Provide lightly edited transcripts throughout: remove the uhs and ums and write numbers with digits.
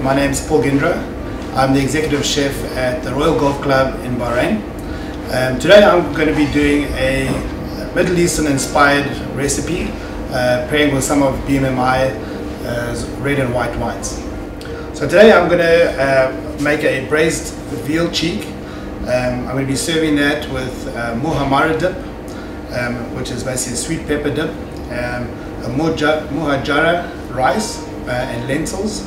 My name is Gindra. I'm the executive chef at the Royal Golf Club in Bahrain. Today I'm going to be doing a Middle Eastern inspired recipe pairing with some of BMMI's red and white wines. So today I'm going to make a braised veal cheek. I'm going to be serving that with Muhummara dip, which is basically a sweet pepper dip, a mujadara rice and lentils,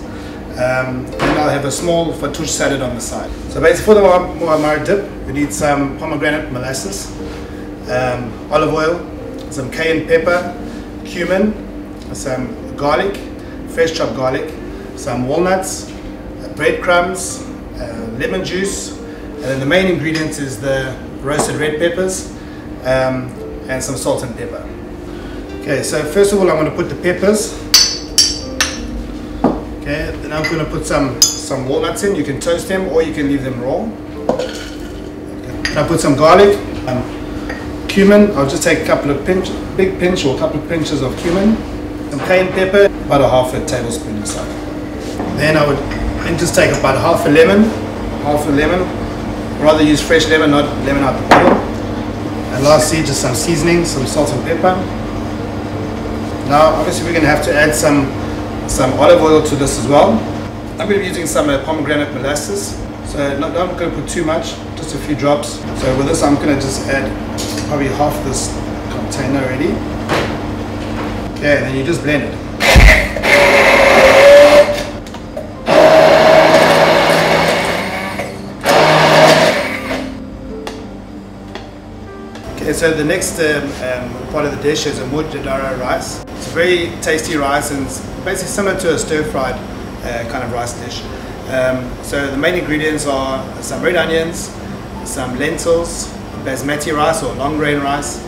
and I'll have a small fatouche salad on the side. So basically for the Muhummara dip, we need some pomegranate molasses, olive oil, some cayenne pepper, cumin, some garlic, fresh chopped garlic, some walnuts, breadcrumbs, lemon juice, and then the main ingredient is the roasted red peppers and some salt and pepper. Okay, so first of all I'm going to put the peppers. Okay, then I'm going to put some walnuts in. You can toast them or you can leave them raw. Okay. I'll put some garlic, cumin. I'll just take a couple of big pinch or a couple of pinches of cumin, some cayenne pepper, about a half a tablespoon inside. Then I would just take about half a lemon, rather use fresh lemon, not lemon out the bottle. And lastly, just some seasoning, some salt and pepper. Now obviously we're going to have to add some olive oil to this as well. I'm going to be using some pomegranate molasses, so not going to put too much, just a few drops. So with this I'm going to just add probably half this container already. Okay, and then you just blend it. Okay, so the next part of the dish is a mujadara rice. It's a very tasty rice and it's basically similar to a stir-fried kind of rice dish. So the main ingredients are some red onions, some lentils, basmati rice or long grain rice,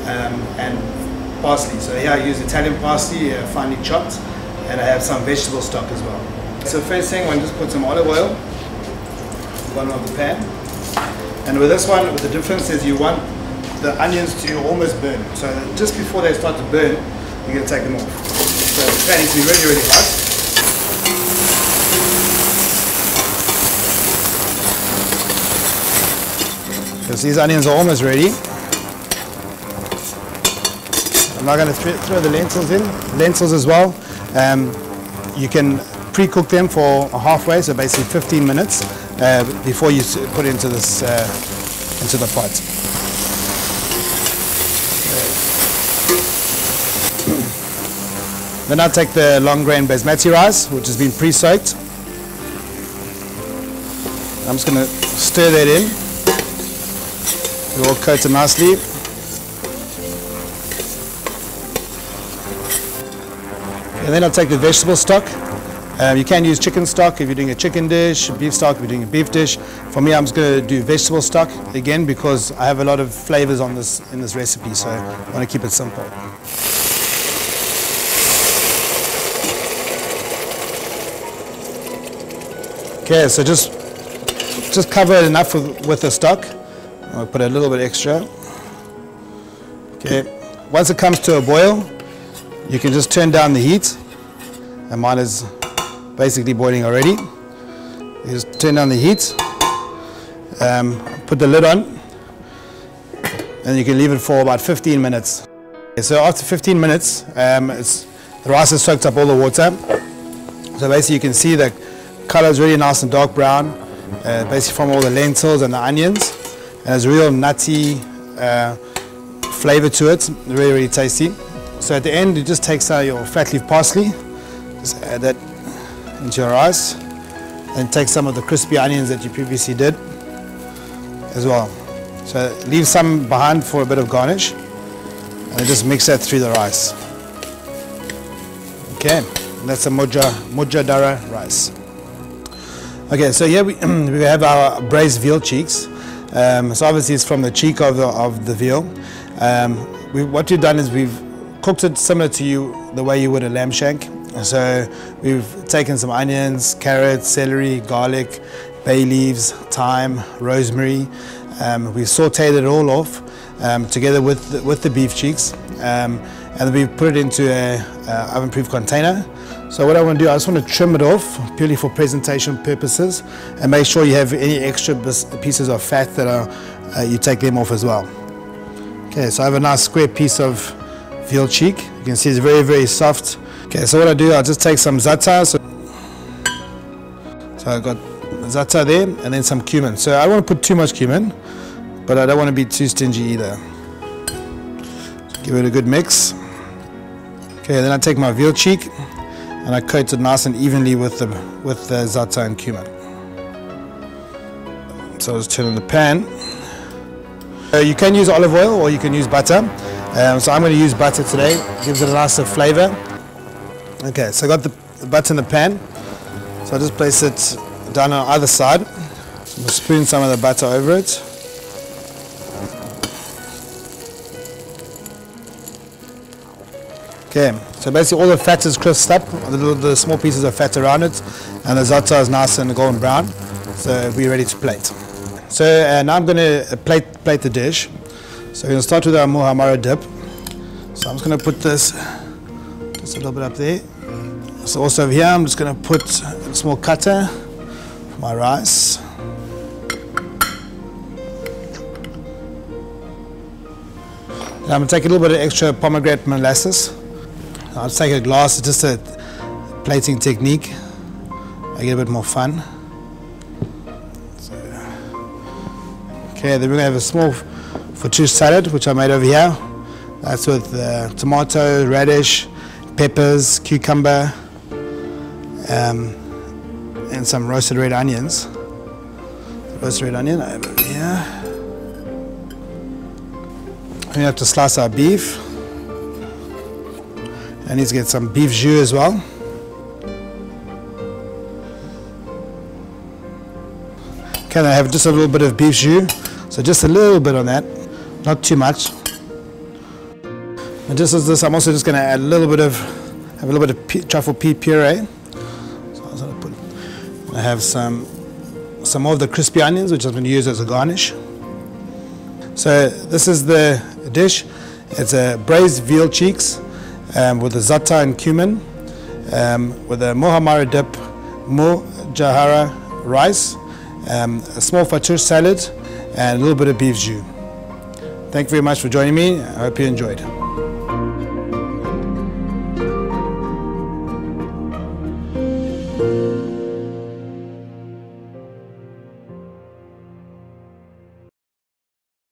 and parsley. So here I use Italian parsley, finely chopped, and I have some vegetable stock as well. So first thing, I just put some olive oil in the bottom of the pan. And with this one, the difference is you want the onions to almost burn. So just before they start to burn, you're going to take them off. So the pan needs to be really, really hot. Because these onions are almost ready. I'm now going to throw the lentils in. Lentils as well. You can pre-cook them for halfway, so basically 15 minutes before you put into this into the pot. Then I'll take the long grain basmati rice, which has been pre-soaked. I'm just going to stir that in. It will coat it nicely. And then I'll take the vegetable stock. You can use chicken stock if you're doing a chicken dish, beef stock if you're doing a beef dish. For me, I'm just going to do vegetable stock again because I have a lot of flavors in this recipe, so I want to keep it simple. Okay, so just cover it enough with the stock. I'll put a little bit extra. Okay, once it comes to a boil, you can just turn down the heat. And mine is basically boiling already. You just turn down the heat, put the lid on, and you can leave it for about 15 minutes. Okay, so after 15 minutes, the rice has soaked up all the water. So basically you can see the color is really nice and dark brown, basically from all the lentils and the onions. And there's a real nutty flavor to it, really, really tasty. So at the end, you just take some your flat leaf parsley, just add that into your rice, and take some of the crispy onions that you previously did as well. So leave some behind for a bit of garnish, and just mix that through the rice. Okay, and that's a mujadara rice. Okay, so here we have our braised veal cheeks. So obviously it's from the cheek of the veal. What we've done is we've cooked it similar to the way you would a lamb shank. So we've taken some onions, carrots, celery, garlic, bay leaves, thyme, rosemary. We've sauteed it all off together with the beef cheeks, and then we put it into a oven-proof container. So what I want to do, I just want to trim it off purely for presentation purposes, and make sure you have any extra pieces of fat that are, you take them off as well. Okay, so I have a nice square piece of veal cheek. You can see it's very, very soft. Okay, so what I do, I'll just take some za'atar. So I've got za'atar there, and then some cumin. So I don't want to put too much cumin, but I don't want to be too stingy either. So give it a good mix. Okay, then I take my veal cheek and I coat it nice and evenly with the za'atar and cumin. So I'll just turn on the pan. You can use olive oil or you can use butter. So I'm going to use butter today. It gives it a nicer flavor. Okay, so I got the butter in the pan. So I'll just place it down on either side. So we'll spoon some of the butter over it. Okay, so basically all the fat is crisped up, the small pieces of fat around it, and the za'atar is nice and golden brown. So we're ready to plate. So now I'm going to plate the dish. So we're going to start with our Muhummara dip. So I'm just going to put this just a little bit up there. So also over here I'm just going to put a small cutter for my rice. And I'm going to take a little bit of extra pomegranate molasses. I'll just take a glass, it's just a plating technique. I get a bit more fun. So, okay, then we're going to have a small fatouche salad, which I made over here. That's with tomato, radish, peppers, cucumber, and some roasted red onions. Roasted red onion over here. We have to slice our beef. I need to get some beef jus as well. Okay, I have just a little bit of beef jus, so just a little bit on that, not too much. And just as this, I'm also just going to add a little bit of truffle pea puree. So I'm going to put. I have some more of the crispy onions, which I'm going to use as a garnish. So this is the dish. It's a braised veal cheeks. With the za'atar and cumin, with a Muhummara dip, mujadara rice, a small fatouche salad, and a little bit of beef jus. Thank you very much for joining me. I hope you enjoyed.